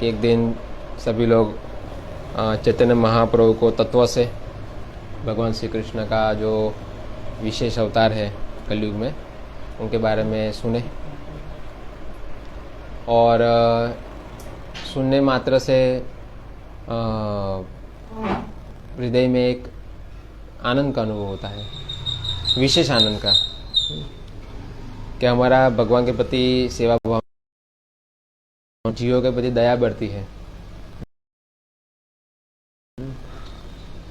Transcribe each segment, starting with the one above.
कि एक दिन सभी लोग चैतन्य महाप्रभु को तत्व से भगवान श्री कृष्ण का जो विशेष अवतार है कलयुग में उनके बारे में सुने और सुनने मात्र से हृदय में एक आनंद का अनुभव होता है, विशेष आनंद का, कि हमारा भगवान के प्रति सेवा भाव, जीवों के प्रति दया बढ़ती है।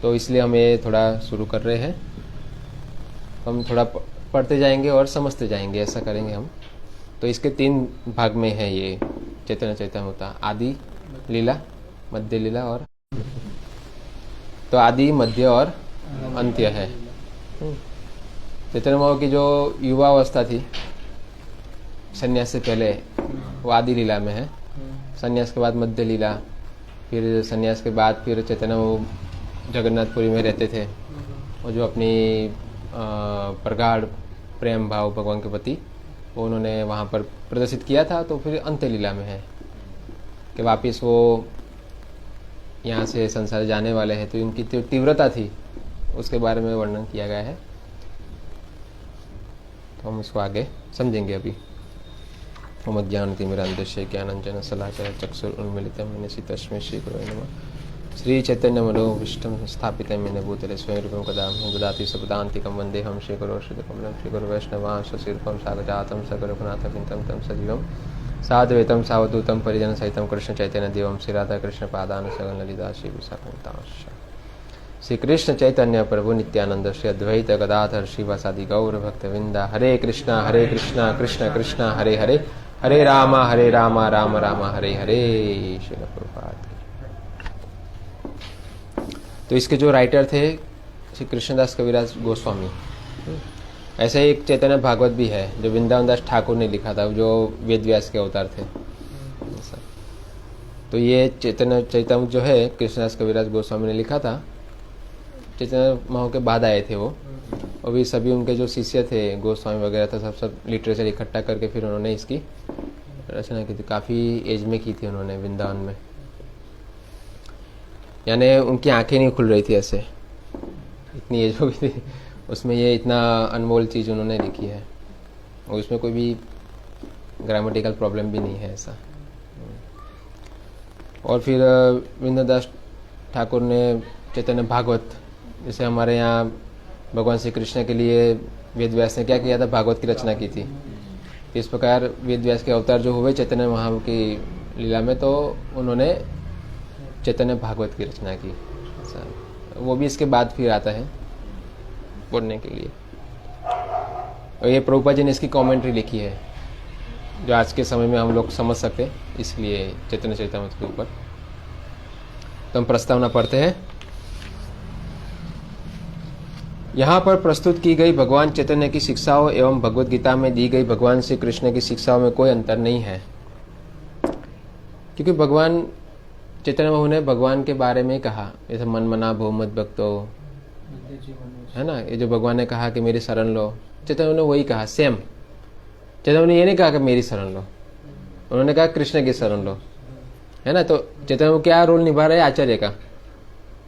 तो इसलिए हम ये थोड़ा शुरू कर रहे हैं। हम थोड़ा पढ़ते जाएंगे और समझते जाएंगे, ऐसा करेंगे हम। तो इसके 3 भाग में है ये चैतन्य चैतन्यता, आदि लीला, मध्य लीला और तो आदि, मध्य और अंत्य है। चैतन्य महाप्रभु की जो युवा अवस्था थी संन्यास से पहले, वो आदि लीला में है। संन्यास के बाद मध्य लीला, फिर संन्यास के बाद फिर चैतन्य वो जगन्नाथपुरी में रहते थे और जो अपनी प्रगाढ़ प्रेम भाव भगवान के प्रति वो उन्होंने वहाँ पर प्रदर्शित किया था। तो फिर अंत्य लीला में है कि वापिस वो यहाँ से संसार जाने वाले हैं, तो उनकी जो तीव्रता थी उसके बारे में वर्णन किया गया है। तो हम इसको आगे समझेंगे अभी। ओम ज्ञानतिमिरान्धस्य ज्ञानाञ्जन शलाकया चक्षुरुन्मीलितं येन तस्मै श्रीगुरवे नमः। श्री चैतन्य मनोभीष्टं स्थापितं येन भूतले स्वयं रूपं कदा ददाति सपदान्तिकं वन्देऽहं श्रीगुरो श्रीकमलं श्रीगुरुवैष्णवांश श्रीरूपं सागजातं सगुरुनाथमितं तं सजीवं साद्वैतं सावधूतं परिजनसहितं कृष्ण चैतन्य देवं श्री राधा कृष्ण पादान सगल ललिता श्री विशाखांश श्री कृष्ण चैतन्य प्रभु नित्यानंद श्री अद्वैत गदाधर श्रीवासादि गौर भक्तविंदा। हरे कृष्णा कृष्ण कृष्ण हरे हरे, हरे राम राम राम हरे हरे। श्री प्रभुपाद। तो इसके जो राइटर थे श्री कृष्णदास कविराज गोस्वामी। ऐसे ही एक चैतन्य भागवत भी है जो वृंदावन दास ठाकुर ने लिखा था, जो वेद व्यास के अवतार थे। तो ये चैतन्य चैतन्य जो है कृष्णदास कविराज गोस्वामी ने लिखा था। चैतन्य महाप्रभु के बाद आए थे वो, और भी सभी उनके जो शिष्य थे गोस्वामी वगैरह था, सब लिटरेचर इकट्ठा करके फिर उन्होंने इसकी रचना की थी। काफ़ी एज में की थी उन्होंने वृंदावन में, यानी उनकी आंखें नहीं खुल रही थी, ऐसे इतनी एज हो गई थी उसमें। ये इतना अनमोल चीज़ उन्होंने लिखी है और उसमें कोई भी ग्रामेटिकल प्रॉब्लम भी नहीं है ऐसा। और फिर वृंदादास ठाकुर ने चैतन्य भागवत, जैसे हमारे यहाँ भगवान श्री कृष्ण के लिए वेद व्यास ने क्या किया था, भागवत की रचना की थी। इस प्रकार वेद व्यास के अवतार जो हुए चैतन्य महाप्रभु की लीला में, तो उन्होंने चैतन्य भागवत की रचना की। वो भी इसके बाद फिर आता है पढ़ने के लिए। और ये प्रभुपाद जी ने इसकी कमेंट्री लिखी है जो आज के समय में हम लोग समझ सकते, इसलिए चैतन्य चैतन्य के ऊपर। तो हम प्रस्तावना पढ़ते हैं। यहाँ पर प्रस्तुत की गई भगवान चैतन्य की शिक्षाओं एवं भगवत गीता में दी गई भगवान श्री कृष्ण की शिक्षाओं में कोई अंतर नहीं है, क्योंकि भगवान चैतन्य महाप्रभु ने भगवान के बारे में कहा, जैसे मन मना भो मत भक्तो, है ना। ये जो भगवान ने कहा कि मेरी शरण लो, चैतन्य ने वही कहा सेम। चैतन्य ने ये नहीं कहा कि मेरी शरण लो, उन्होंने कहा कृष्ण की शरण लो, है ना। तो चैतन्य क्या रोल निभा रहे हैं, आचार्य का।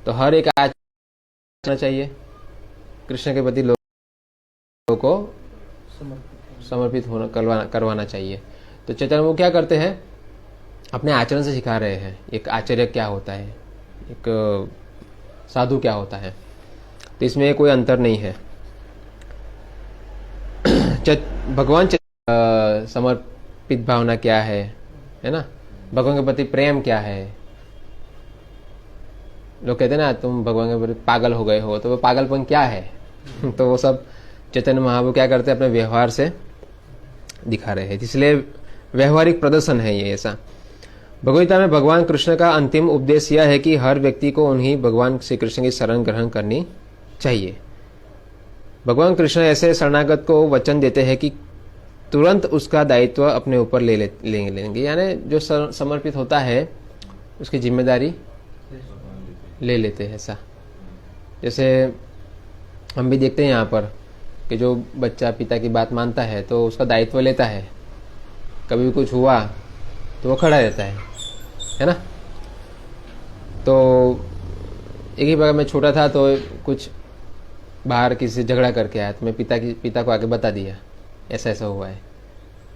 तो हर एक आचार्य चाहिए कृष्ण के प्रति लोगों को समर्पित होना करवाना चाहिए। तो चैतन्य वो क्या करते हैं, अपने आचरण से सिखा रहे हैं एक आचार्य क्या होता है, एक साधु क्या होता है। तो इसमें कोई अंतर नहीं है। भगवान समर्पित भावना क्या है ना, भगवान के प्रति प्रेम क्या है। लोग कहते हैं ना तुम भगवान के प्रति पागल हो गए हो, तो वो पागलपन क्या है तो वो सब चैतन्य महाप्रभु क्या करते हैं, अपने व्यवहार से दिखा रहे हैं। इसलिए व्यवहारिक प्रदर्शन है ये ऐसा। भगवद्गीता में भगवान कृष्ण का अंतिम उपदेश यह है कि हर व्यक्ति को उन्हीं भगवान श्री कृष्ण की शरण ग्रहण करनी चाहिए। भगवान कृष्ण ऐसे शरणागत को वचन देते हैं कि तुरंत उसका दायित्व अपने ऊपर लेंगे, यानी जो समर्पित होता है उसकी जिम्मेदारी ले लेते हैं ऐसा। जैसे हम भी देखते हैं यहाँ पर कि जो बच्चा पिता की बात मानता है तो उसका दायित्व लेता है, कभी भी कुछ हुआ तो वो खड़ा रहता है, है ना। तो एक ही बार मैं छोटा था तो कुछ बाहर किसी से झगड़ा करके आया, तो मैं पिता को आके बता दिया ऐसा ऐसा हुआ है।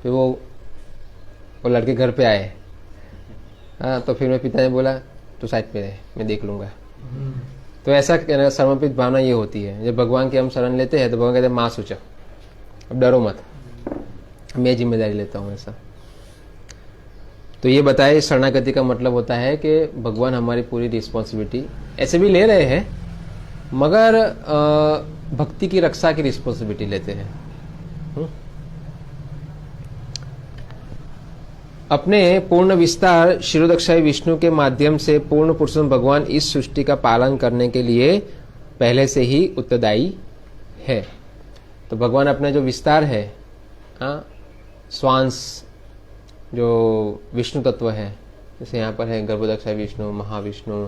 फिर वो लड़के घर पे आए, हाँ, तो फिर मेरे पिता ने बोला तो साइड पे रहे, मैं देख लूंगा। तो ऐसा समर्पित भावना ये होती है, जब भगवान की हम शरण लेते हैं तो भगवान कहते हैं माँ सोचा, अब डरो मत, मैं जिम्मेदारी लेता हूँ ऐसा। तो ये बताए शरणागति का मतलब होता है कि भगवान हमारी पूरी रिस्पॉन्सिबिलिटी ऐसे भी ले रहे हैं, मगर भक्ति की रक्षा की रिस्पॉन्सिबिलिटी लेते हैं। अपने पूर्ण विस्तार क्षीरोदक्षाई विष्णु के माध्यम से पूर्ण पुरुषोत्तम भगवान इस सृष्टि का पालन करने के लिए पहले से ही उत्तरदायी है। तो भगवान अपने जो विस्तार है, स्वांश जो विष्णु तत्व है, जैसे यहाँ पर है गर्भोदक्षाई विष्णु, महाविष्णु,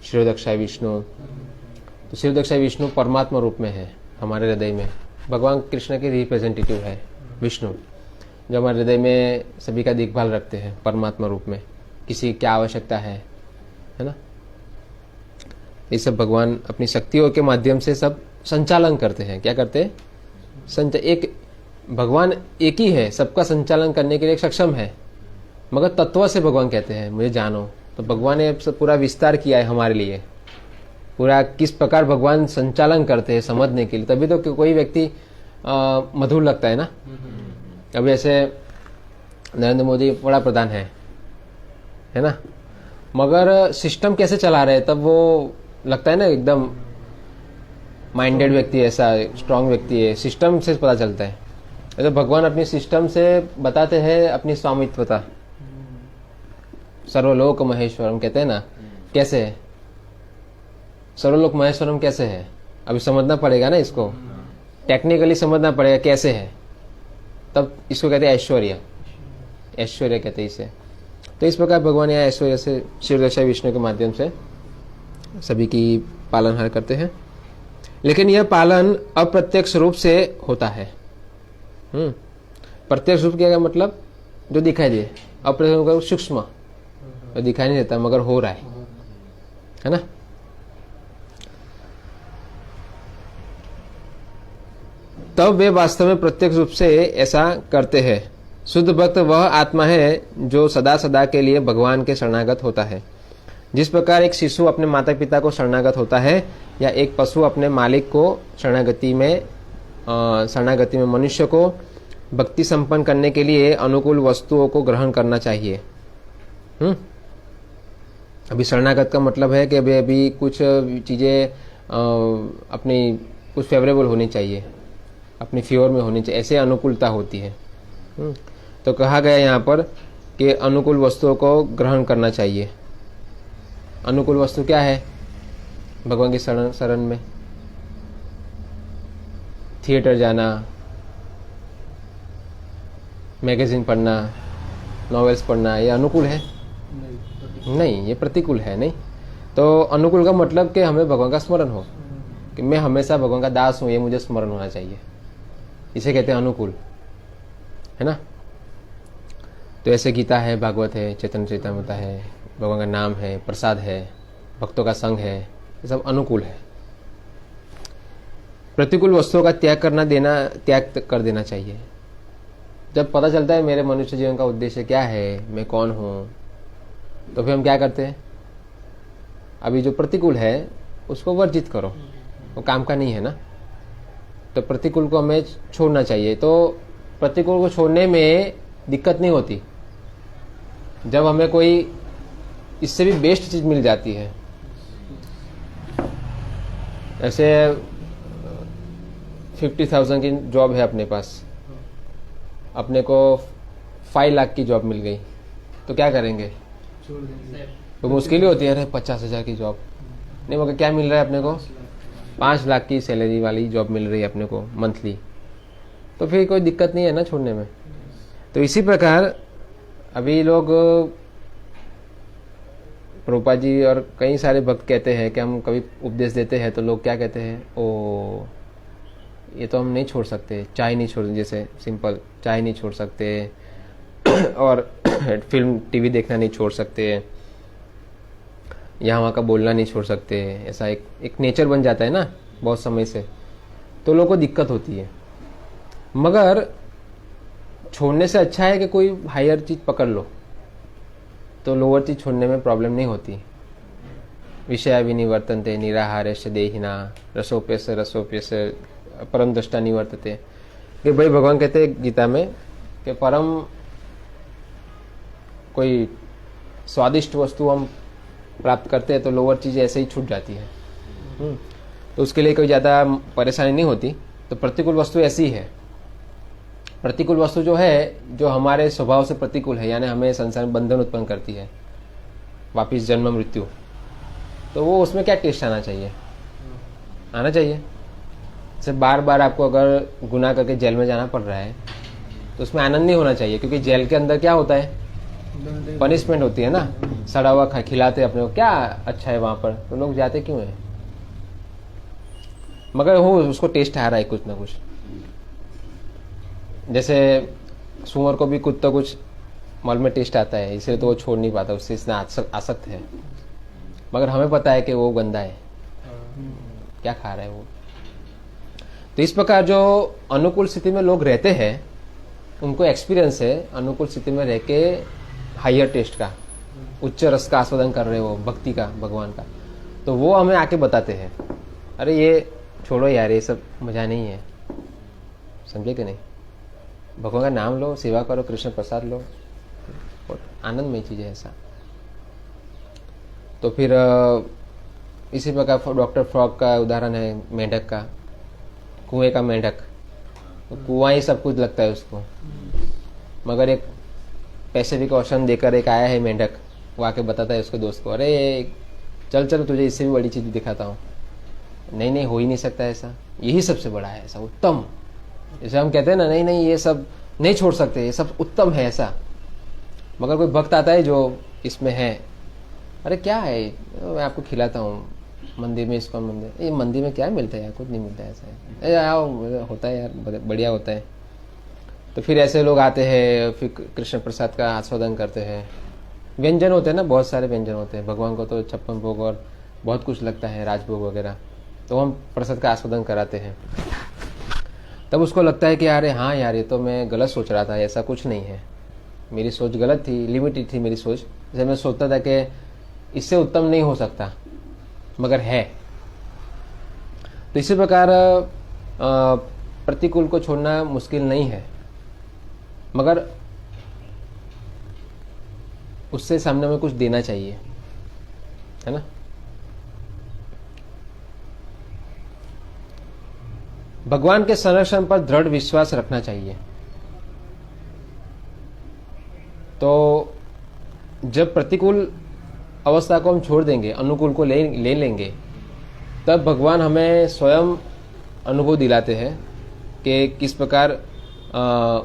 क्षीरोदक्षाई विष्णु। तो क्षीरोदक्षाई विष्णु परमात्मा रूप में है हमारे हृदय में, भगवान कृष्ण के रिप्रेजेंटेटिव है विष्णु, जो हमारे हृदय में सभी का देखभाल रखते हैं परमात्मा रूप में, किसी की क्या आवश्यकता है ना। ये सब भगवान अपनी शक्तियों के माध्यम से सब संचालन करते हैं। क्या करते हैं? एक भगवान एक ही है, सबका संचालन करने के लिए सक्षम है, मगर तत्व से भगवान कहते हैं मुझे जानो। तो भगवान ने पूरा विस्तार किया है हमारे लिए, पूरा किस प्रकार भगवान संचालन करते हैं समझने के लिए, तभी तो कोई व्यक्ति मधुर लगता है ना। अभी ऐसे नरेंद्र मोदी बड़ा प्रधान है ना, मगर सिस्टम कैसे चला रहे तब वो लगता है ना एकदम माइंडेड व्यक्ति, ऐसा स्ट्रांग व्यक्ति है, सिस्टम से पता चलता है। तो भगवान अपनी सिस्टम से बताते हैं अपनी स्वामित्वता, सर्वलोक महेश्वरम कहते हैं ना। कैसे है सर्वलोक महेश्वरम, कैसे है? अभी समझना पड़ेगा ना, इसको टेक्निकली समझना पड़ेगा कैसे है, तब इसको कहते हैं ऐश्वर्य। ऐश्वर्य कहते हैं इसे। तो इस प्रकार भगवान यहाँ ऐश्वर्य से क्षीरोदक्षाई विष्णु के माध्यम से सभी की पालनहार करते हैं, लेकिन यह पालन अप्रत्यक्ष रूप से होता है। प्रत्यक्ष रूप क्या मतलब? जो दिखाई दे। अप्रत्यक्ष रूप सूक्ष्म, तो दिखाई नहीं देता मगर हो रहा है ना। तब वे वास्तव में प्रत्यक्ष रूप से ऐसा करते हैं। शुद्ध भक्त वह आत्मा है जो सदा सदा के लिए भगवान के शरणागत होता है। जिस प्रकार एक शिशु अपने माता पिता को शरणागत होता है, या एक पशु अपने मालिक को शरणागति में मनुष्य को भक्ति संपन्न करने के लिए अनुकूल वस्तुओं को ग्रहण करना चाहिए। अभी शरणागत का मतलब है कि अभी कुछ चीजें अपनी कुछ फेवरेबल होनी चाहिए, अपनी फेवर में होनी चाहिए, ऐसे अनुकूलता होती है। तो कहा गया यहाँ पर कि अनुकूल वस्तुओं को ग्रहण करना चाहिए। अनुकूल वस्तु क्या है? भगवान की शरण में थिएटर जाना, मैगजीन पढ़ना, नॉवेल्स पढ़ना, ये अनुकूल है? नहीं, ये प्रतिकूल है। नहीं, तो अनुकूल का मतलब कि हमें भगवान का स्मरण हो, कि मैं हमेशा भगवान का दास हूं, ये मुझे स्मरण होना चाहिए, इसे कहते हैं अनुकूल, है ना। तो ऐसे गीता है, भागवत है, चैतन्य चरितामृत है, भगवान का नाम है, प्रसाद है, भक्तों का संग है, ये सब अनुकूल है। प्रतिकूल वस्तुओं का त्याग कर देना चाहिए। जब पता चलता है मेरे मनुष्य जीवन का उद्देश्य क्या है, मैं कौन हूं, तो फिर हम क्या करते हैं? अभी जो प्रतिकूल है उसको वर्जित करो, वो काम का नहीं है ना। तो प्रतिकूल को हमें छोड़ना चाहिए। तो प्रतिकूल को छोड़ने में दिक्कत नहीं होती जब हमें कोई इससे भी बेस्ट चीज मिल जाती है। ऐसे 50,000 की जॉब है अपने पास, अपने को 5 लाख की जॉब मिल गई, तो क्या करेंगे? तो मुश्किल ही होती है, अरे 50,000 की जॉब नहीं, मगर क्या मिल रहा है अपने को? 5 लाख की सैलरी वाली जॉब मिल रही है अपने को मंथली, तो फिर कोई दिक्कत नहीं है ना छोड़ने में। तो इसी प्रकार अभी लोग, प्रभुपाद जी और कई सारे भक्त कहते हैं कि हम कभी उपदेश देते हैं तो लोग क्या कहते हैं, ओ ये तो हम नहीं छोड़ सकते, चाय नहीं छोड़, जैसे सिंपल चाय नहीं छोड़ सकते और फिल्म टीवी देखना नहीं छोड़ सकते, यहाँ वहाँ का बोलना नहीं छोड़ सकते, ऐसा एक नेचर बन जाता है ना बहुत समय से, तो लोगों को दिक्कत होती है। मगर छोड़ने से अच्छा है कि कोई हायर चीज पकड़ लो, तो लोअर चीज छोड़ने में प्रॉब्लम नहीं होती। विषया विनिवर्तन्ते निराहारेश्च देहिना रसोप्यस्य रसोप्यस्य परम दृष्टा निवर्तते। कि भाई भगवान कहते हैं गीता में कि परम कोई स्वादिष्ट वस्तु हम प्राप्त करते हैं तो लोअर चीज़ ऐसे ही छूट जाती है। तो उसके लिए कोई ज़्यादा परेशानी नहीं होती। तो प्रतिकूल वस्तु ऐसी है, प्रतिकूल वस्तु जो है जो हमारे स्वभाव से प्रतिकूल है, यानी हमें संसार में बंधन उत्पन्न करती है, वापिस जन्म मृत्यु, तो वो उसमें क्या टेस्ट आना चाहिए? आना चाहिए। जैसे बार बार आपको अगर गुनाह करके जेल में जाना पड़ रहा है तो उसमें आनंद नहीं होना चाहिए, क्योंकि जेल के अंदर क्या होता है? पनिशमेंट होती है ना, सड़ा हुआ खिलाते अपने को, क्या अच्छा है वहां पर, तो लोग जाते क्यों है? मगर वो उसको टेस्ट आ रहा है कुछ ना कुछ। जैसे सुअर को भी कुछ तो कुछ मल में टेस्ट आता है, इसलिए तो वो छोड़ नहीं पाता, उससे इतना आसक्त है। मगर हमें पता है कि वो गंदा है, क्या खा रहा है वो। तो इस प्रकार जो अनुकूल स्थिति में लोग रहते हैं उनको एक्सपीरियंस है अनुकूल स्थिति में रह के हायर टेस्ट का, उच्च रस का आस्वादन कर रहे हो, भक्ति का, भगवान का, तो वो हमें आके बताते हैं अरे ये छोड़ो यार, ये सब मजा नहीं है। समझे कि नहीं? भगवान का नाम लो, सेवा करो, कृष्ण प्रसाद लो, और आनंदमय चीज है ऐसा। तो फिर इसी प्रकार डॉक्टर फ्रॉग का उदाहरण है, मेंढक का, कुएं का मेंढक, तो कुआं ही सब कुछ लगता है उसको, मगर एक पैसिफिक ओशन देकर एक आया है मेंढक, वो आके बताता है उसके दोस्त को, अरे चल चल तुझे इससे भी बड़ी चीज दिखाता हूँ। नहीं नहीं, हो ही नहीं सकता ऐसा, यही सबसे बड़ा है, ऐसा उत्तम। जैसे हम कहते हैं ना, नहीं नहीं ये सब नहीं छोड़ सकते, ये सब उत्तम है ऐसा। मगर कोई भक्त आता है जो इसमें है, अरे क्या है, मैं आपको खिलाता हूँ, मंदिर में, इसको मंदिर, ये मंदिर में क्या मिलता है यार, कुछ नहीं मिलता है ऐसा है, आओ होता है यार, बढ़िया होता है। तो फिर ऐसे लोग आते हैं, फिर कृष्ण प्रसाद का आस्वादन करते हैं। व्यंजन होते हैं ना, बहुत सारे व्यंजन होते हैं, भगवान को तो 56 भोग और बहुत कुछ लगता है, राजभोग वगैरह, तो हम प्रसाद का आस्वादन कराते हैं। तब उसको लगता है कि अरे हाँ यार, ये तो मैं गलत सोच रहा था, ऐसा कुछ नहीं है, मेरी सोच गलत थी, लिमिटेड थी मेरी सोच। जैसे मैं सोचता था कि इससे उत्तम नहीं हो सकता, मगर है। तो इसी प्रकार प्रतिकूल को छोड़ना मुश्किल नहीं है, मगर उससे सामने में कुछ देना चाहिए, है ना। भगवान के संरक्षण पर दृढ़ विश्वास रखना चाहिए। तो जब प्रतिकूल अवस्था को हम छोड़ देंगे, अनुकूल को ले लेंगे, तब भगवान हमें स्वयं अनुभव दिलाते हैं कि किस प्रकार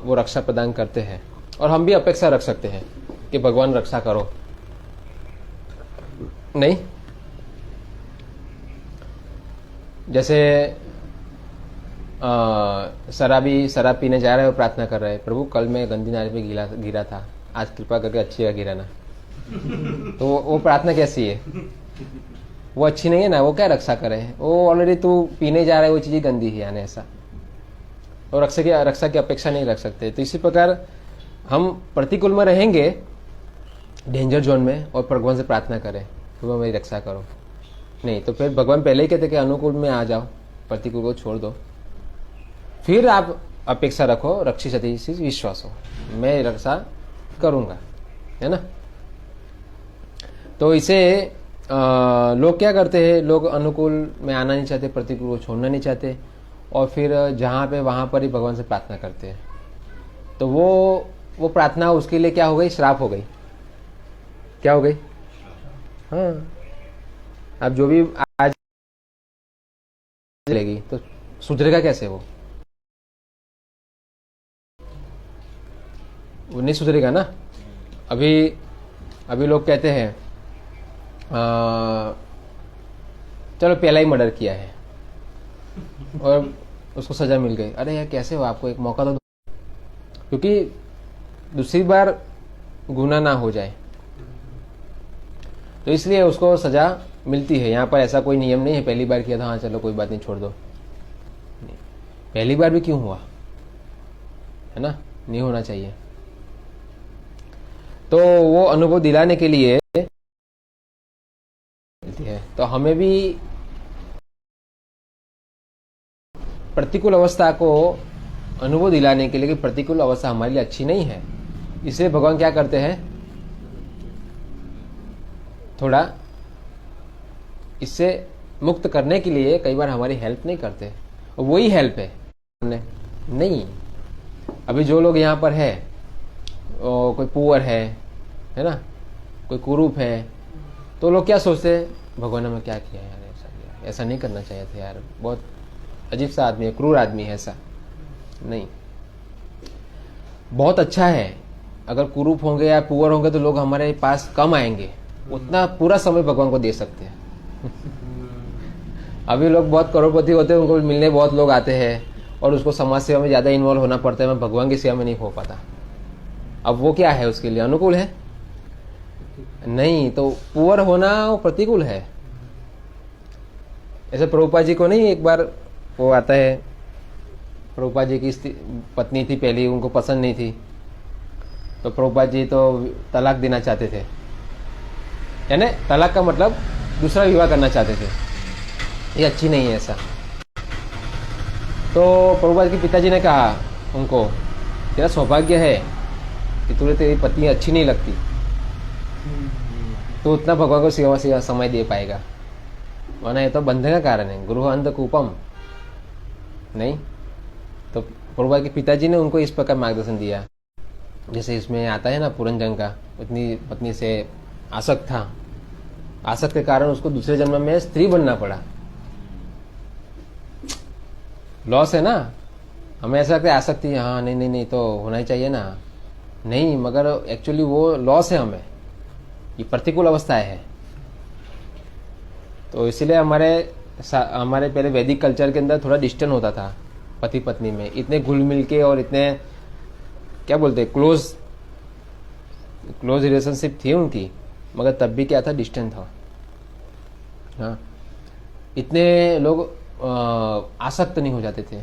वो रक्षा प्रदान करते हैं, और हम भी अपेक्षा रख सकते हैं कि भगवान रक्षा करो। नहीं, जैसे शराबी शराब पीने जा रहे हो, प्रार्थना कर रहे हैं, प्रभु कल मैं गंदी नाली में गिरा था, आज कृपा करके अच्छी जगह गिराना। तो वो प्रार्थना कैसी है? वो अच्छी नहीं है ना, वो क्या रक्षा करे, वो ऑलरेडी तू पीने जा रहा है, वो चीज गंदी है, यानी ऐसा। और रक्षा की अपेक्षा नहीं रख सकते। तो इसी प्रकार हम प्रतिकूल में रहेंगे, डेंजर जोन में, और भगवान से प्रार्थना करें कि वो मेरी रक्षा करो। नहीं तो फिर भगवान पहले ही कहते कि अनुकूल में आ जाओ, प्रतिकूल को छोड़ दो, फिर आप अपेक्षा रखो, रक्षिषति विश्वास हो, मैं रक्षा करूंगा, है ना। तो इसे लोग क्या करते हैं, लोग अनुकूल में आना नहीं चाहते, प्रतिकूल को छोड़ना नहीं चाहते, और फिर जहाँ पे वहां पर ही भगवान से प्रार्थना करते हैं। तो वो प्रार्थना उसके लिए क्या हो गई? श्राप हो गई। क्या हो गई? हाँ, अब जो भी आज चलेगी तो सुधरेगा कैसे? वो नहीं सुधरेगा ना। अभी लोग कहते हैं चलो पहला ही मर्डर किया है और उसको सजा मिल गई, अरे यार कैसे हो, आपको एक मौका तो, क्योंकि दूसरी बार गुनाह ना हो जाए। तो इसलिए उसको सजा मिलती है। यहाँ पर ऐसा कोई नियम नहीं है पहली बार किया था हाँ चलो कोई बात नहीं छोड़ दो, नहीं। पहली बार भी क्यों हुआ, है ना, नहीं होना चाहिए। तो वो अनुभव दिलाने के लिए है। तो हमें भी प्रतिकूल अवस्था को अनुभव दिलाने के लिए कि प्रतिकूल अवस्था हमारे लिए अच्छी नहीं है, इसलिए भगवान क्या करते हैं, थोड़ा इससे मुक्त करने के लिए कई बार हमारी हेल्प नहीं करते। और वही हेल्प है नहीं। अभी जो लोग यहाँ पर है, कोई पुअर है ना, कोई कुरूप है, तो लोग क्या सोचते हैं, भगवान ने हमें क्या किया यार, ऐसा नहीं करना चाहिए था यार, बहुत अजीब सा आदमी है, क्रूर आदमी है। ऐसा नहीं, बहुत अच्छा है। अगर कुरूप होंगे या पुअर होंगे तो लोग हमारे पास कम आएंगे, उतना पूरा समय भगवान को दे सकते हैं। अभी लोग बहुत करोड़पति होते हैं, उनको मिलने बहुत लोग आते हैं और उसको समाज सेवा में ज़्यादा इन्वॉल्व होना पड़ता है, मैं भगवान की सेवा में नहीं हो पाता। अब वो क्या है, उसके लिए अनुकूल है नहीं, तो पुअर होना वो प्रतिकूल है। ऐसे प्रभुपाद जी को नहीं, एक बार वो आता है, प्रभुपाद जी की पत्नी थी पहली, उनको पसंद नहीं थी, तो प्रभुपाद जी तो तलाक देना चाहते थे, यानी तलाक का मतलब दूसरा विवाह करना चाहते थे, ये अच्छी नहीं है ऐसा। तो प्रभुपाद के पिताजी ने कहा उनको, तेरा सौभाग्य है कि तुझे तेरी पत्नी अच्छी नहीं लगती, तो उतना भगवान को सेवा समय दे पाएगा, वरना ये तो बंधन का कारण है, गृह अंधकूपम नहीं। तो प्रभुपाद के पिताजी ने उनको इस प्रकार मार्गदर्शन दिया, जैसे इसमें आता है ना पुरंजन का, उतनी पत्नी से आसक्त था, आसक्त के कारण उसको दूसरे जन्म में स्त्री बनना पड़ा। लॉस है ना, हमें ऐसा लगता है आसक्ति, हाँ नहीं नहीं नहीं तो होना ही चाहिए ना, नहीं, मगर एक्चुअली वो लॉस है, हमें ये प्रतिकूल अवस्थाएं है। तो इसीलिए हमारे पहले वैदिक कल्चर के अंदर थोड़ा डिस्टेंस होता था पति पत्नी में, इतने घुल मिल के और इतने क्या बोलते क्लोज रिलेशनशिप थी उनकी, मगर तब भी क्या था, डिस्टेंस था। हाँ, इतने लोग आसक्त नहीं हो जाते थे,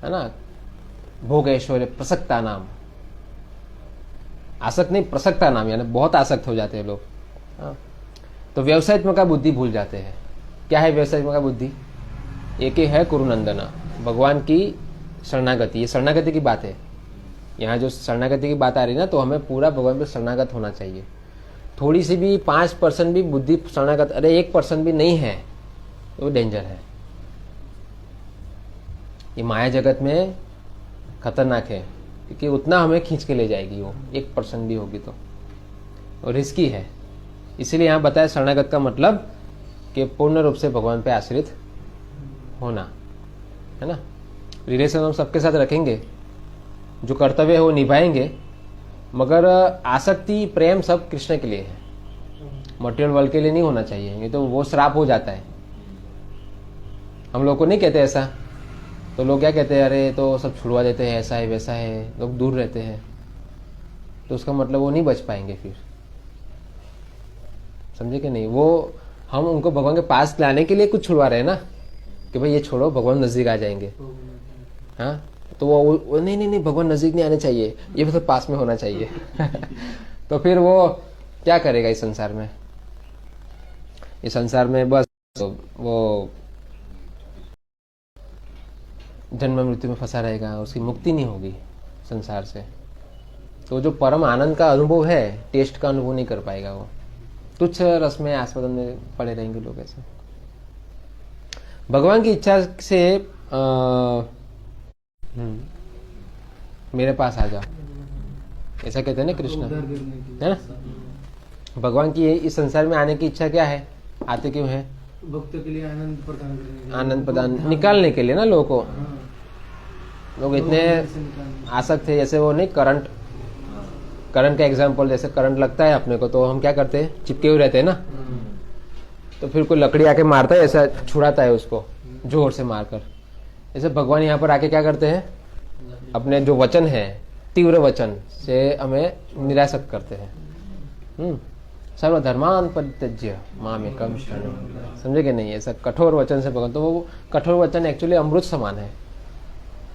है ना, भोग ऐश्वर्य प्रसक्ता नाम, आसक्त नहीं प्रसक्ता नाम, यानी बहुत आसक्त हो जाते हैं लोग। हाँ, तो व्यवसायत्मक का बुद्धि भूल जाते हैं। क्या है व्यवसायत्मक का बुद्धि, एक ही है कुरुनंदना, भगवान की शरणागति, ये शरणागति की बात है। यहाँ जो शरणागति की बात आ रही है ना, तो हमें पूरा भगवान पर शरणागत होना चाहिए। थोड़ी सी भी 5% भी बुद्धि शरणागत, अरे 1% भी नहीं है, तो डेंजर है। ये माया जगत में खतरनाक है, क्योंकि उतना हमें खींच के ले जाएगी वो, 1% भी होगी तो, और रिस्की है। इसीलिए यहाँ बताया शरणागत का मतलब कि पूर्ण रूप से भगवान पे आश्रित होना, है ना। रिलेशन हम सबके साथ रखेंगे, जो कर्तव्य है वो निभाएंगे, मगर आसक्ति प्रेम सब कृष्ण के लिए है, मटेरियल वर्ल्ड के लिए नहीं होना चाहिए, ये तो वो श्राप हो जाता है। हम लोग को नहीं कहते ऐसा, तो लोग क्या कहते हैं, अरे तो सब छुड़वा देते हैं, ऐसा है वैसा है, लोग दूर रहते हैं, तो उसका मतलब वो नहीं बच पाएंगे फिर, समझे कि नहीं। वो हम उनको भगवान के पास लाने के लिए कुछ छुड़वा रहे हैं ना, कि भाई ये छोड़ो, भगवान नजदीक आ जाएंगे। हाँ, तो वो नहीं नहीं नहीं, भगवान नजदीक नहीं आने चाहिए, ये मतलब पास में होना चाहिए। तो फिर वो क्या करेगा इस संसार में, इस संसार में बस तो वो जन्म मृत्यु में फंसा रहेगा, उसकी मुक्ति नहीं होगी संसार से। तो जो परम आनंद का अनुभव है, टेस्ट का अनुभव नहीं कर पाएगा वो, तुच्छ रस में आस्वादन में पड़े रहेंगे लोग ऐसे। भगवान की इच्छा से मेरे पास आ जाओ, ऐसा कहते हैं ना कृष्ण, है ना। भगवान की इस संसार में आने की इच्छा क्या है, आते क्यों है, भक्तों के लिए आनंद प्रदान करने के लिए, आनंद प्रदान निकालने के लिए ना। लोगों को, लोग इतने आसक्त थे, जैसे वो नहीं करंट का एग्जांपल, जैसे करंट लगता है अपने को, तो हम क्या करते हैं, चिपके हुए रहते हैं ना। तो फिर कोई लकड़ी आके मारता है, ऐसा छुड़ाता है उसको जोर से मारकर। जैसे भगवान यहाँ पर आके क्या करते हैं, अपने जो वचन है, तीव्र वचन से हमें निरासक्त करते हैं। सर्वधर्मान परित्यज्य मामेकम शरणं व्रज। समझे कि नहीं? ऐसा कठोर वचन से भगवान, तो वो कठोर वचन एक्चुअली अमृत समान है।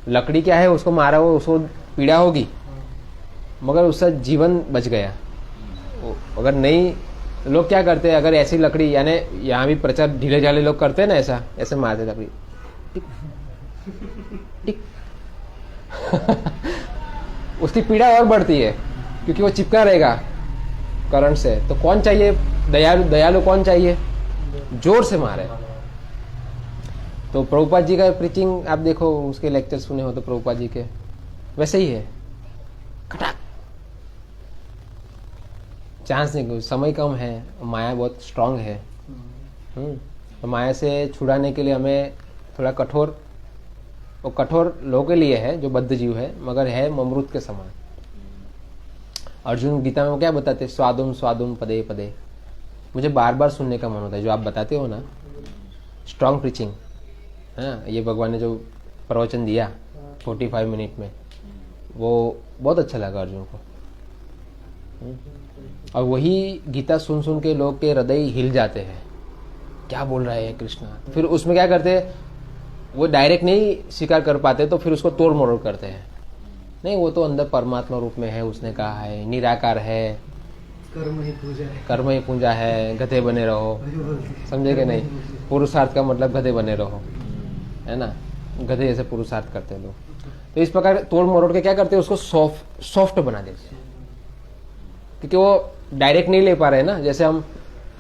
लकड़ी क्या है, उसको मारा हो उसको पीड़ा होगी, मगर उसका जीवन बच गया। अगर नहीं, लोग क्या करते हैं, अगर ऐसी लकड़ी, यानी यहाँ भी प्रचार ढीले झाले लोग करते हैं ना, ऐसा ऐसे मारते लकड़ी टिक टिक उसकी पीड़ा और बढ़ती है क्योंकि वो चिपका रहेगा करंट से। तो कौन चाहिए दयालु? दयालु कौन चाहिए? जोर से मारे। तो प्रभुपाद जी का प्रीचिंग आप देखो, उसके लेक्चर सुने हो तो प्रभुपाद जी के वैसे ही है, खटाक, चांस नहीं, समय कम है, माया बहुत स्ट्रांग है। तो माया से छुड़ाने के लिए हमें थोड़ा कठोर, वो कठोर लोगों के लिए है जो बद्ध जीव है, मगर है अमृत के समान। अर्जुन गीता में वो क्या बताते? स्वादुम स्वादुम पदे पदे। मुझे बार बार सुनने का मन होता है जो आप बताते हो ना, स्ट्रांग प्रीचिंग। हाँ, ये भगवान ने जो प्रवचन दिया 45 मिनट में, वो बहुत अच्छा लगा अर्जुन को। और वही गीता सुन सुन के लोग के हृदय हिल जाते हैं, क्या बोल रहा है कृष्णा। फिर उसमें क्या करते हैं, वो डायरेक्ट नहीं स्वीकार कर पाते, तो फिर उसको तोड़ मरोड़ करते हैं। नहीं, वो तो अंदर परमात्मा रूप में है, उसने कहा है निराकार है, कर्म ही पूजा है, कर्म ही पूजा है, गधे बने रहो। समझे कि नहीं? पुरुषार्थ का मतलब गधे बने रहो, है ना? गधे जैसे पुरुषार्थ करते हैं लोग। तो इस प्रकार तोड़ मरोड़ के क्या करते हैं, उसको सॉफ्ट बना देते हैं, क्योंकि वो डायरेक्ट नहीं ले पा रहे हैं ना। जैसे हम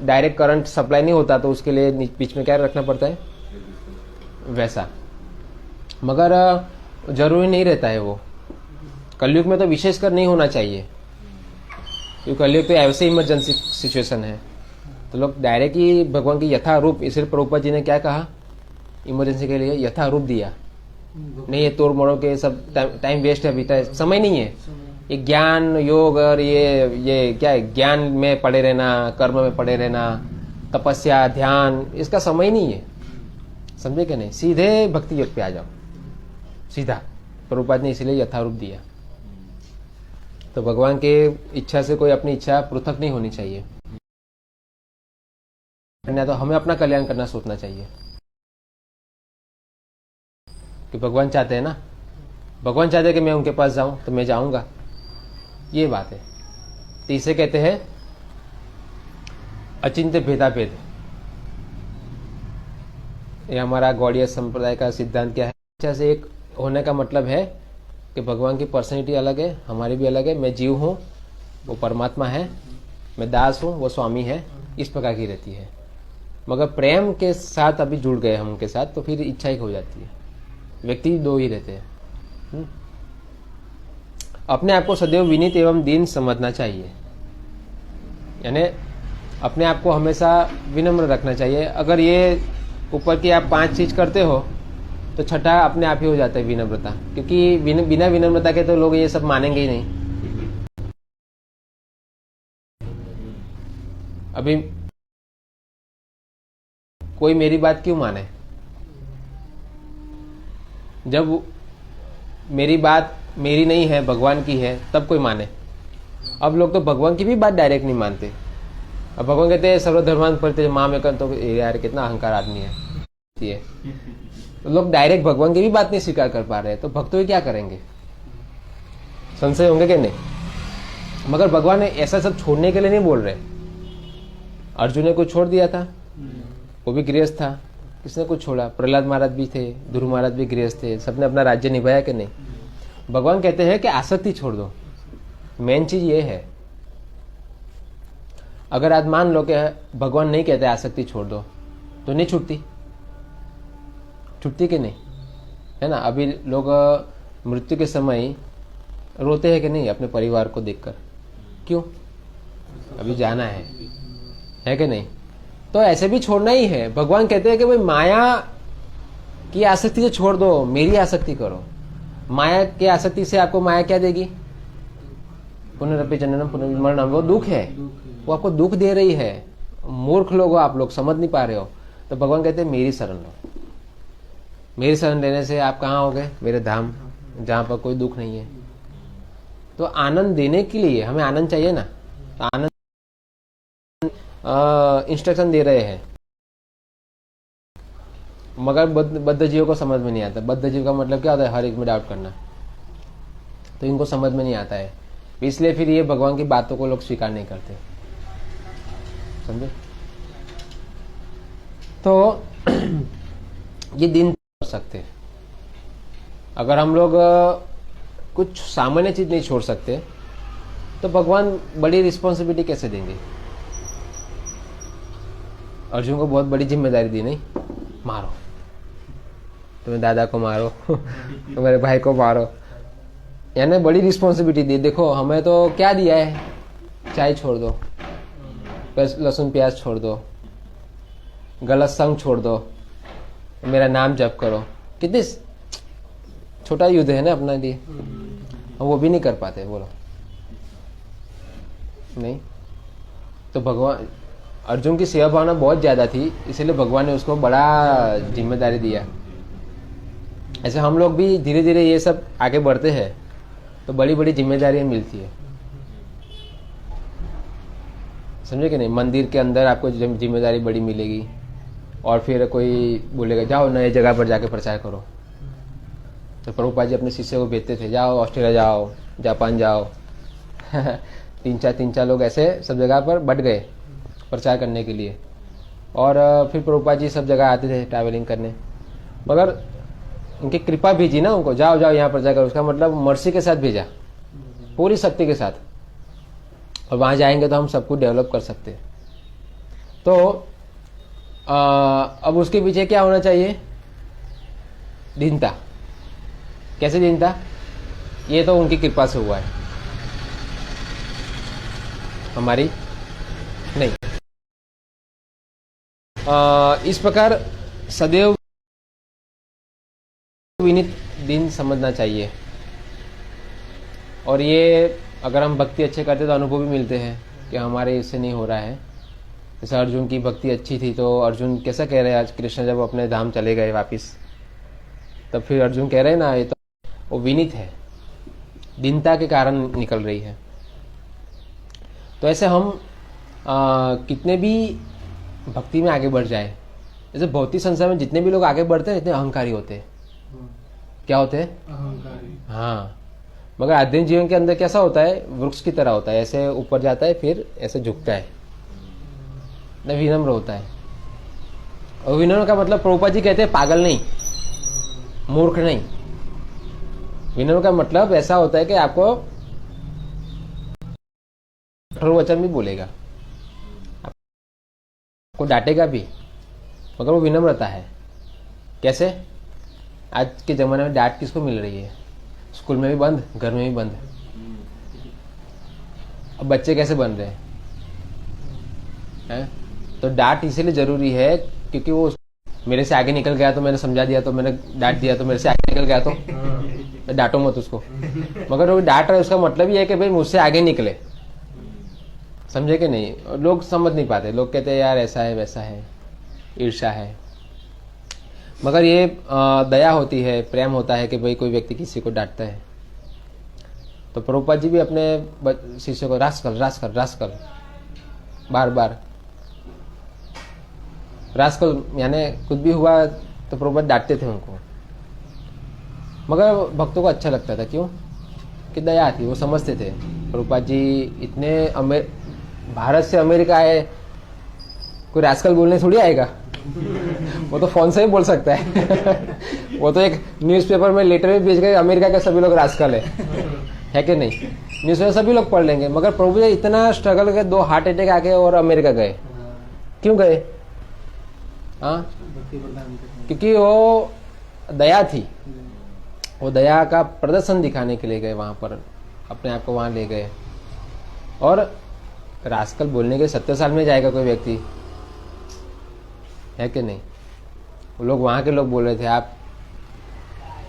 डायरेक्ट करंट सप्लाई नहीं होता तो उसके लिए बीच में क्या रखना पड़ता है, वैसा। मगर जरूरी नहीं रहता है वो। कलयुग में तो विशेषकर नहीं होना चाहिए, क्योंकि कलयुग तो ऐसे इमरजेंसी सिचुएशन है, तो लोग डायरेक्ट ही भगवान की यथा रूप। इसलिए प्रभुपाद जी ने क्या कहा, इमरजेंसी के लिए यथा रूप दिया। नहीं ये तोड़ मोड़ों के सब टाइम वेस्ट है, अभी समय नहीं है। ये ज्ञान योग और ये क्या है, ज्ञान में पड़े रहना, कर्म में पड़े रहना, तपस्या ध्यान, इसका समय नहीं है। समझे कि नहीं? सीधे भक्ति योग पे आ जाओ, सीधा। प्रभुपाद ने इसीलिए यथारूप दिया। तो भगवान के इच्छा से कोई अपनी इच्छा पृथक नहीं होनी चाहिए, ना तो हमें अपना कल्याण करना सोचना चाहिए कि भगवान चाहते हैं ना, भगवान चाहते हैं कि मैं उनके पास जाऊं तो मैं जाऊंगा, ये बात है। तो इसे कहते हैं अचिंत्य भेदाभेद। ये हमारा गौड़ीय संप्रदाय का सिद्धांत क्या है, इच्छा से एक होने का मतलब है कि भगवान की पर्सनैलिटी अलग है, हमारी भी अलग है। मैं जीव हूँ, वो परमात्मा है, मैं दास हूँ, वो स्वामी है, इस प्रकार की रहती है। मगर प्रेम के साथ अभी जुड़ गए हम उनके साथ, तो फिर इच्छा ही हो जाती है। व्यक्ति दो ही रहते हैं। अपने आप को सदैव विनीत एवं दीन समझना चाहिए, यानी अपने आप को हमेशा विनम्र रखना चाहिए। अगर ये ऊपर की आप 5 चीज करते हो तो छठा अपने आप ही हो जाता है विनम्रता, क्योंकि बिना विनम्रता के तो लोग ये सब मानेंगे ही नहीं। अभी कोई मेरी बात क्यों माने, जब मेरी बात मेरी नहीं है, भगवान की है, तब कोई माने। अब लोग तो भगवान की भी बात डायरेक्ट नहीं मानते। अब भगवान कहते हैं सर्वधर्मान परित्यज्य मामेकम, तो यार कितना अहंकार आदमी है। तो लोग डायरेक्ट भगवान की भी बात नहीं स्वीकार कर पा रहे, तो भक्त भी क्या करेंगे? संशय होंगे कि नहीं? मगर भगवान ने ऐसा सब छोड़ने के लिए नहीं बोल रहे। अर्जुन ने कुछ छोड़ दिया था, वो भी गृहस्थ था। किसने कुछ छोड़ा? प्रहलाद महाराज भी थे, ध्रुव महाराज भी गृहस्थ थे, सबने अपना राज्य निभाया कि नहीं? भगवान कहते हैं कि आसक्ति छोड़ दो। मेन चीज ये है। अगर आज मान लो कि भगवान नहीं कहते आसक्ति छोड़ दो, तो नहीं छूटती कि नहीं, है ना? अभी लोग मृत्यु के समय रोते हैं कि नहीं अपने परिवार को देखकर? क्यों? अभी जाना है कि नहीं? तो ऐसे भी छोड़ना ही है। भगवान कहते हैं कि भाई माया की आसक्ति से छोड़ दो, मेरी आसक्ति करो। माया की आसक्ति से आपको माया क्या देगी? पुनरपि जननम पुनर्मरणम, वो दुख है, वो आपको दुख दे रही है। मूर्ख लोग हो आप लोग, समझ नहीं पा रहे हो। तो भगवान कहते हैं मेरी शरण लो। मेरी शरण लेने से आप कहाँ हो गए? मेरे धाम, जहां पर कोई दुख नहीं है। तो आनंद देने के लिए हमें आनंद चाहिए ना, तो आनंद इंस्ट्रक्शन दे रहे हैं, मगर बद्ध जीवों को समझ में नहीं आता। बद्ध जीव का मतलब क्या होता है? हर एक में डाउट करना। तो इनको समझ में नहीं आता है, इसलिए फिर ये भगवान की बातों को लोग स्वीकार नहीं करते, समझे? तो ये दिन कर सकते हैं। अगर हम लोग कुछ सामान्य चीज नहीं छोड़ सकते तो भगवान बड़ी रिस्पॉन्सिबिलिटी कैसे देंगे? अर्जुन को बहुत बड़ी जिम्मेदारी दी, नहीं? मारो, तुम्हें दादा को मारो, तुम्हारे भाई को मारो, यानी बड़ी रिस्पॉन्सिबिलिटी दी। देखो हमें तो क्या दिया है? चाय छोड़ दो, लहसुन प्याज छोड़ दो, गलत संग छोड़ दो, मेरा नाम जप करो। कितनी छोटा युद्ध है ना अपना लिए, हम वो भी नहीं कर पाते, बोलो नहीं? तो भगवान, अर्जुन की सेवा भावना बहुत ज्यादा थी, इसलिए भगवान ने उसको बड़ा जिम्मेदारी दिया। ऐसे हम लोग भी धीरे धीरे ये सब आगे बढ़ते हैं तो बड़ी बड़ी जिम्मेदारियां मिलती है, समझे कि नहीं? मंदिर के अंदर आपको जिम्मेदारी बड़ी मिलेगी, और फिर कोई बोलेगा जाओ नए जगह पर जाके प्रचार करो। तो प्रभुपाद जी अपने शिष्य को भेजते थे, जाओ ऑस्ट्रेलिया जाओ, जापान जाओ। तीन चार लोग ऐसे सब जगह पर बट गए प्रचार करने के लिए, और फिर प्रभुपाद जी सब जगह आते थे ट्रैवलिंग करने, मगर उनकी कृपा भेजी ना उनको, जाओ जाओ यहाँ पर जाकर। उसका मतलब मर्सी के साथ भेजा, पूरी शक्ति के साथ, और वहां जाएंगे तो हम सब कुछ डेवलप कर सकते हैं। तो अब उसके पीछे क्या होना चाहिए? दीनता। कैसे दीनता? ये तो उनकी कृपा से हुआ है, हमारी नहीं। इस प्रकार सदैव विनीत दिन समझना चाहिए, और ये अगर हम भक्ति अच्छे करते तो अनुभव भी मिलते हैं कि हमारे इससे नहीं हो रहा है। जैसे अर्जुन की भक्ति अच्छी थी, तो अर्जुन कैसा कह रहे हैं आज कृष्ण जब अपने धाम चले गए वापिस, तब फिर अर्जुन कह रहे हैं ना, ये तो वो विनीत है, दीनता के कारण निकल रही है। तो ऐसे हम कितने भी भक्ति में आगे बढ़ जाए, जैसे भौतिक संसार में जितने भी लोग आगे बढ़ते हैं इतने अहंकारी होते हैं। क्या होते हैं? अहंकारी। हाँ, मगर आध्यात्मिक जीवन के अंदर कैसा होता है? वृक्ष की तरह होता है, ऐसे ऊपर जाता है फिर ऐसे झुकता है, न विनम्र होता है। और विनम्र का मतलब प्रभुपाद जी कहते हैं पागल नहीं, मूर्ख नहीं। विनम्र का मतलब ऐसा होता है कि आपको कठोर वचन भी बोलेगा, आपको डांटेगा भी, मगर वो विनम्रता है। कैसे? आज के जमाने में डांट किसको मिल रही है? स्कूल में भी बंद, घर में भी बंद। अब बच्चे कैसे बन रहे हैं? तो डांट इसीलिए जरूरी है क्योंकि वो मेरे से आगे निकल गया तो मैंने समझा दिया, तो मैंने डांट दिया, तो मेरे से आगे निकल गया तो डांटो मत उसको। मगर वो डांट रहा है उसका मतलब ये है कि भाई मुझसे आगे निकले, समझे कि नहीं? लोग समझ नहीं पाते, लोग कहते हैं यार ऐसा है वैसा है, ईर्ष्या है। मगर ये दया होती है, प्रेम होता है कि भाई कोई व्यक्ति किसी को डांटता है। तो प्रभुपाद जी भी अपने शिष्य को रास्कल बार बार रास्कल, यानी कुछ भी हुआ तो प्रभुपाद डांटते थे उनको, मगर भक्तों को अच्छा लगता था। क्यों? कि दया थी, वो समझते थे प्रभुपाद जी इतने भारत से अमेरिका आए, कोई रास्कल बोलने थोड़ी आएगा, वो तो फोन से ही बोल सकता है। वो तो एक न्यूज़पेपर में लेटर भी भेज गए, अमेरिका के सभी लोग रास्कल है कि नहीं? न्यूज़पेपर सभी लोग पढ़ लेंगे। मगर प्रभु जी इतना स्ट्रगल करके 2 हार्ट अटैक आके और अमेरिका गए, क्यों गए? हाँ, क्योंकि वो दया थी, वो दया का प्रदर्शन दिखाने के लिए गए वहां पर, अपने आप को वहां ले गए। और रास्कल बोलने के 70 साल में जाएगा कोई व्यक्ति, है कि नहीं? वो लोग वहां के लोग बोल रहे थे आप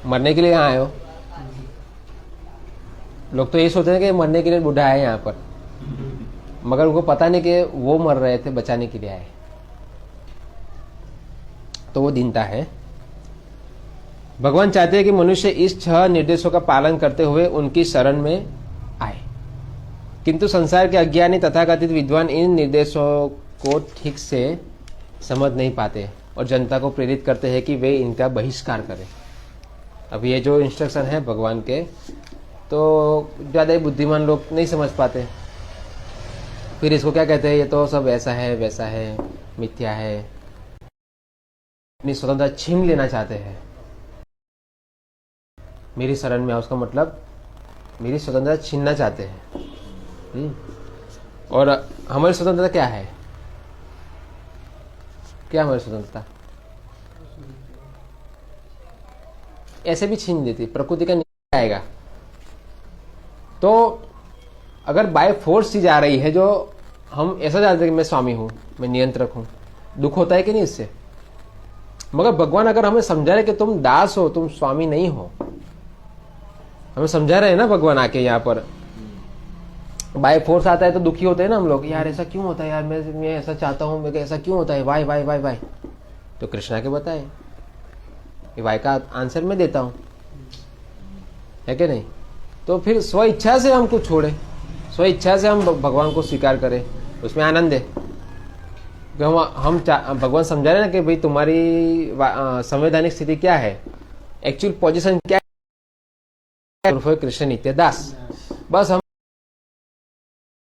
मरने के लिए यहाँ आए हो। लोग तो ये सोच रहे हैं कि मरने के लिए बूढ़ा है यहाँ पर, मगर उनको पता नहीं कि वो मर रहे थे, बचाने के लिए आए। तो वो दीनता है। भगवान चाहते हैं कि मनुष्य इस 6 निर्देशों का पालन करते हुए उनकी शरण में आए, किंतु संसार के अज्ञानी तथाकथित विद्वान इन निर्देशों को ठीक से समझ नहीं पाते और जनता को प्रेरित करते हैं कि वे इनका बहिष्कार करें। अब ये जो इंस्ट्रक्शन है भगवान के, तो ज़्यादा ही बुद्धिमान लोग नहीं समझ पाते। फिर इसको क्या कहते हैं, ये तो सब ऐसा है वैसा है, मिथ्या है, अपनी स्वतंत्रता छीन लेना चाहते हैं। मेरी शरण में आओ, उसका मतलब मेरी स्वतंत्रता छीनना चाहते हैं। और हमारी स्वतंत्रता क्या है? क्या हमारी स्वतंत्रता? ऐसे भी छीन देती, प्रकृति का न्याय आएगा। तो अगर बाय फोर्स चीज आ रही है, जो हम ऐसा जानते हैं कि मैं स्वामी हूं, मैं नियंत्रक हूं, दुख होता है कि नहीं इससे? मगर भगवान अगर हमें समझा रहे कि तुम दास हो, तुम स्वामी नहीं हो, हमें समझा रहे हैं ना भगवान आके यहाँ पर। बाय फोर्स आता है तो दुखी होते हैं ना हम लोग, यार ऐसा क्यों होता है, यार मैं ऐसा चाहता हूँ, मैं ऐसा क्यों होता है, वाई वाई वाई वाई। तो कृष्णा के बताए, वाई का आंसर मैं देता हूं, है कि नहीं? तो फिर स्व इच्छा से हम कुछ छोड़े, स्व इच्छा से हम भगवान को स्वीकार करें, उसमें आनंद है। हम भगवान समझा रहे ना कि भाई तुम्हारी संवैधानिक स्थिति क्या है, एक्चुअल पोजीशन क्या है, कृष्ण नित्य दास। बस हम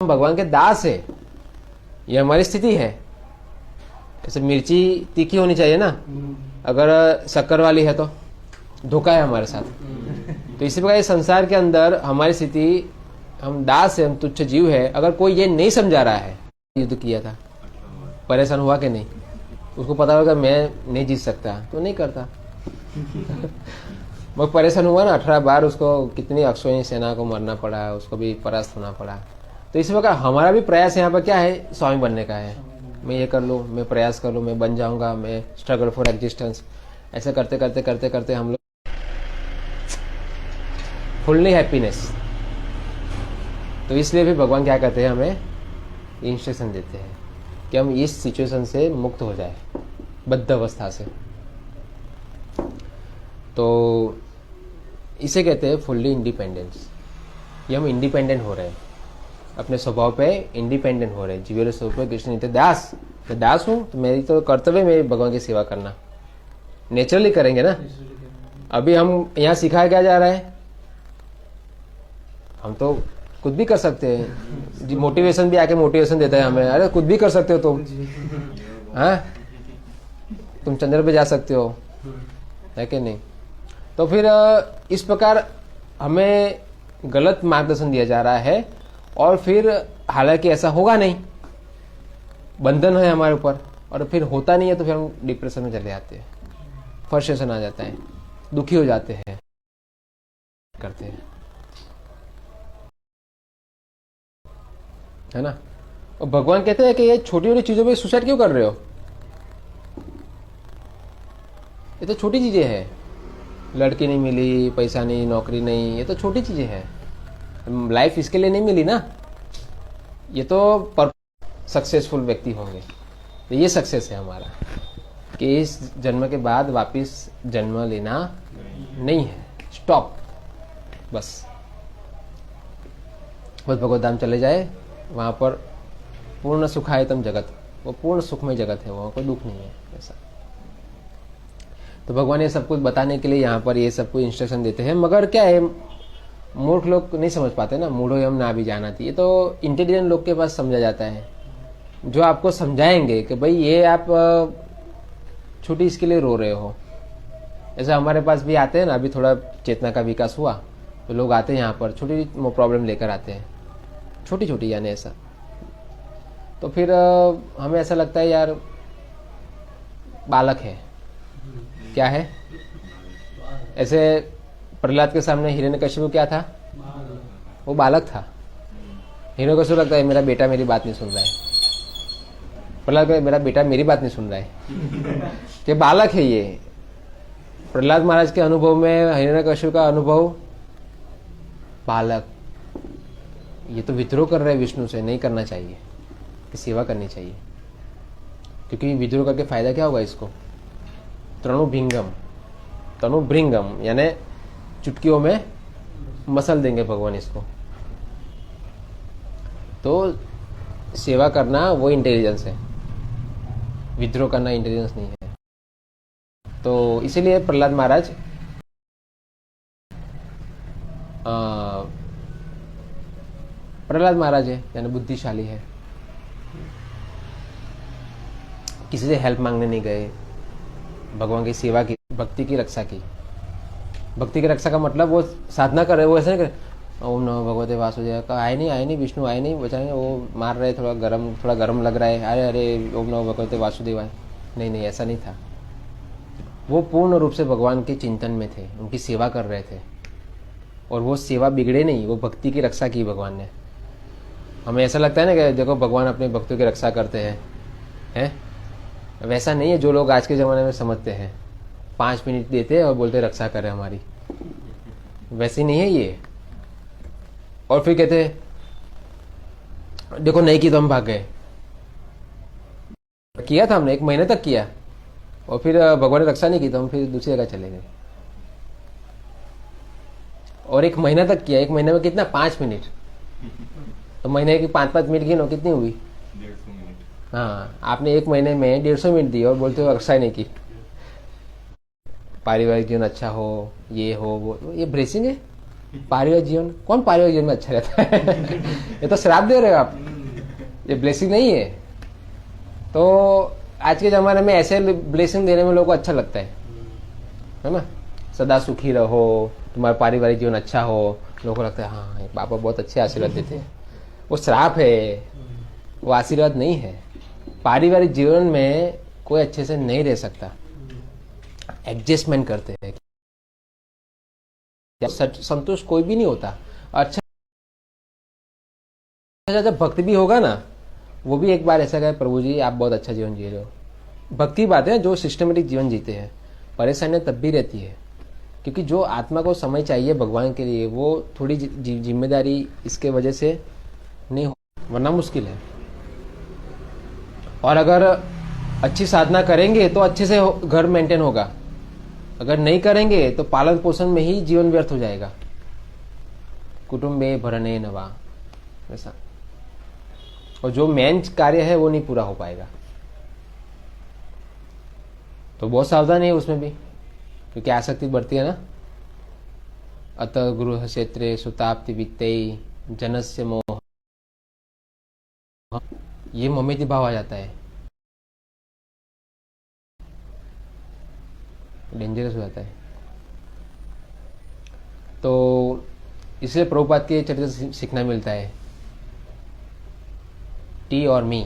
भगवान के दास है, ये हमारी स्थिति है। जैसे मिर्ची तीखी होनी चाहिए ना, अगर शक्कर वाली है तो धोखा है हमारे साथ। तो इसी प्रकार संसार के अंदर हमारी स्थिति, हम दास है, हम तुच्छ जीव है। अगर कोई ये नहीं समझा रहा है, युद्ध किया था, परेशान हुआ कि नहीं? उसको पता होगा मैं नहीं जीत सकता, तो नहीं करता। वो परेशान हुआ ना 18 बार, उसको कितनी अक्षोहिणी सेना को मरना पड़ा, उसको भी परास्त होना पड़ा। तो इसी प्रकार हमारा भी प्रयास यहाँ पर क्या है, स्वामी बनने का है। मैं ये कर लूँ, मैं प्रयास कर लूँ, मैं बन जाऊंगा, मैं स्ट्रगल फॉर एग्जिस्टेंस। ऐसे करते करते करते करते हम लोग फुल्ली हैप्पीनेस। तो इसलिए भी भगवान क्या कहते हैं, हमें इंस्ट्रक्शन देते हैं कि हम इस सिचुएशन से मुक्त हो जाए, बद्ध अवस्था से। तो इसे कहते हैं फुल्ली इंडिपेंडेंस। ये हम इंडिपेंडेंट हो रहे हैं, अपने स्वभाव पे इंडिपेंडेंट हो रहे हैं। जीवेल स्वरूप में कृष्ण नित्य दास, मैं दास हूं, तो मेरी तो कर्तव्य मेरी भगवान की सेवा करना। नेचुरली करेंगे ना। अभी हम यहाँ सिखाया क्या जा रहा है, हम तो कुछ भी कर सकते हैं। मोटिवेशन भी आके मोटिवेशन देता है हमें, अरे कुछ भी कर सकते हो तुम, हाँ तुम चंद्र पे जा सकते हो, है कि नहीं? तो फिर इस प्रकार हमें गलत मार्गदर्शन दिया जा रहा है। और फिर हालांकि ऐसा होगा नहीं, बंधन है हमारे ऊपर, और फिर होता नहीं है, तो फिर हम डिप्रेशन में चले जाते हैं, फ्रस्ट्रेशन आ जाता है, दुखी हो जाते हैं, करते हैं, है ना? और भगवान कहते हैं कि ये छोटी छोटी चीजों पे सुसाइड क्यों कर रहे हो? ये तो छोटी चीजें हैं, लड़की नहीं मिली, पैसा नहीं, नौकरी नहीं, ये तो छोटी चीजें हैं। लाइफ इसके लिए नहीं मिली ना, ये तो सक्सेसफुल व्यक्ति होंगे। तो ये सक्सेस है हमारा, कि इस जन्म के बाद वापस जन्म लेना नहीं है, स्टॉप, बस भगवत धाम चले जाए, वहां पर पूर्ण सुखायतम जगत, वो पूर्ण सुखमय जगत है, वहां कोई दुख नहीं है ऐसा। तो भगवान ये सब कुछ बताने के लिए यहाँ पर ये सब कुछ इंस्ट्रक्शन देते हैं। मगर क्या है, मूर्ख लोग नहीं समझ पाते ना, मूढ़ो यम ना भी जाना चाहिए। तो इंटेलिजेंट लोग के पास समझा जाता है, जो आपको समझाएंगे कि भाई ये आप छोटी इसके लिए रो रहे हो। ऐसा हमारे पास भी आते हैं ना, अभी थोड़ा चेतना का विकास हुआ तो लोग आते हैं यहाँ पर, छोटी प्रॉब्लम लेकर आते हैं, छोटी छोटी यानी ऐसा। तो फिर हमें ऐसा लगता है यार बालक है, क्या है। ऐसे प्रहलाद के सामने हिरण्यकशिपु क्या था, वो बालक था। हिरण्यकशिपु लगता है मेरा बेटा मेरी बात नहीं सुन रहा है, प्रहलाद का मेरा बेटा मेरी बात नहीं सुन रहा है, कि बालक है ये। प्रहलाद महाराज के अनुभव में हिरण्यकशिपु का अनुभव बालक, ये तो विद्रोह कर रहे हैं विष्णु से, नहीं करना चाहिए, कि सेवा करनी चाहिए। क्योंकि विद्रोह करके फायदा क्या होगा इसको, तृणुभिंगम, तनुभृंगम यानी चुटकियों में मसल देंगे भगवान इसको। तो सेवा करना वो इंटेलिजेंस है, विद्रोह करना इंटेलिजेंस नहीं है। तो इसीलिए प्रहलाद महाराज प्रहलाद महाराज है यानी बुद्धिशाली है, किसी से हेल्प मांगने नहीं गए, भगवान की सेवा की, भक्ति की रक्षा की। भक्ति की रक्षा का मतलब वो साधना कर रहे, वो ऐसा नहीं कर ओम नमो भगवते वासुदेवाय का आए नहीं विष्णु आए नहीं, बेचारे वो मार रहे, थोड़ा गर्म लग रहा है, अरे अरे ओम नमो भगवते वासुदेवाय। नहीं, ऐसा नहीं था। वो पूर्ण रूप से भगवान के चिंतन में थे, उनकी सेवा कर रहे थे, और वो सेवा बिगड़े नहीं, वो भक्ति की रक्षा की भगवान ने। हमें ऐसा लगता है ना कि देखो भगवान अपने भक्तों की रक्षा करते हैं, वैसा नहीं है जो लोग आज के ज़माने में समझते हैं। 5 मिनट देते हैं और बोलते रक्षा करें हमारी, वैसे नहीं है ये। और फिर कहते देखो नहीं की तो हम भाग गए। किया था हमने, 1 महीने तक किया, और फिर भगवान ने रक्षा नहीं की तो हम फिर दूसरी जगह चले गए। और 1 महीना तक किया, 1 महीने में कितना 5 मिनट, तो महीने की 5-5 मिनट गिनो कितनी हुई 150 मिनट। हाँ, आपने 1 महीने में 150 मिनट दी और बोलते हो रक्षा नहीं की। पारिवारिक जीवन अच्छा हो, ये हो वो, ये ब्लेसिंग है। पारिवारिक जीवन, कौन पारिवारिक जीवन में अच्छा रहता है? ये तो श्राप दे रहे हो आप, ये ब्लेसिंग नहीं है। तो आज के ज़माने में ऐसे ब्लेसिंग देने में लोगों को अच्छा लगता है ना। सदा सुखी रहो, तुम्हारा पारिवारिक जीवन अच्छा हो, लोगों को लगता है हाँ पापा बहुत अच्छे आशीर्वाद देते हैं। वो श्राप है, वो आशीर्वाद नहीं है। पारिवारिक जीवन में कोई अच्छे से नहीं रह सकता, एडजस्टमेंट करते हैं, संतुष्ट कोई भी नहीं होता। अच्छा जब भक्त भी होगा ना, वो भी एक बार ऐसा कहे प्रभु जी आप बहुत अच्छा जीवन जी रहे हो। भक्ति की बात है, जो सिस्टमेटिक जीवन जीते हैं, परेशानियां तब भी रहती है, क्योंकि जो आत्मा को समय चाहिए भगवान के लिए, वो थोड़ी जिम्मेदारी इसके वजह से नहीं हो, वरना मुश्किल है। और अगर अच्छी साधना करेंगे तो अच्छे से घर मेंटेन होगा, अगर नहीं करेंगे तो पालन पोषण में ही जीवन व्यर्थ हो जाएगा। कुटुंबे भरने नवा, वैसा। और जो मेन कार्य है वो नहीं पूरा हो पाएगा। तो बहुत सावधान है उसमें भी, क्योंकि आसक्ति बढ़ती है ना। अतः गृह क्षेत्रे सुताप्ति वित्तेय जनस्य मोह, ये ममेति भाव आ जाता है, डेंजरस हो जाता है। तो इसलिए प्रभुपाद के चरित्र से सीखना मिलता है, टी और मी।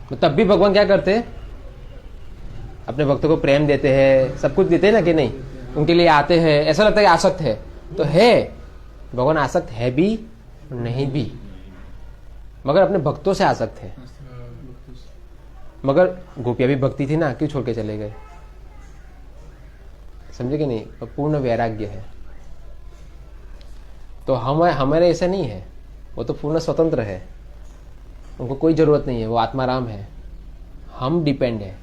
तो तब भी भगवान क्या करते हैं, अपने भक्तों को प्रेम देते हैं, सब कुछ देते हैं ना कि नहीं, उनके लिए आते हैं। ऐसा लगता है कि आसक्त है, तो है, भगवान आसक्त है भी नहीं भी, मगर अपने भक्तों से आसक्त है। मगर गोपियां भी भक्ति थी ना, क्यों छोड़ के चले गए? समझे कि नहीं? तो पूर्ण वैराग्य है। तो हमारे ऐसे नहीं है, वो तो पूर्ण स्वतंत्र है, उनको कोई जरूरत नहीं है, वो आत्माराम है, हम डिपेंड है।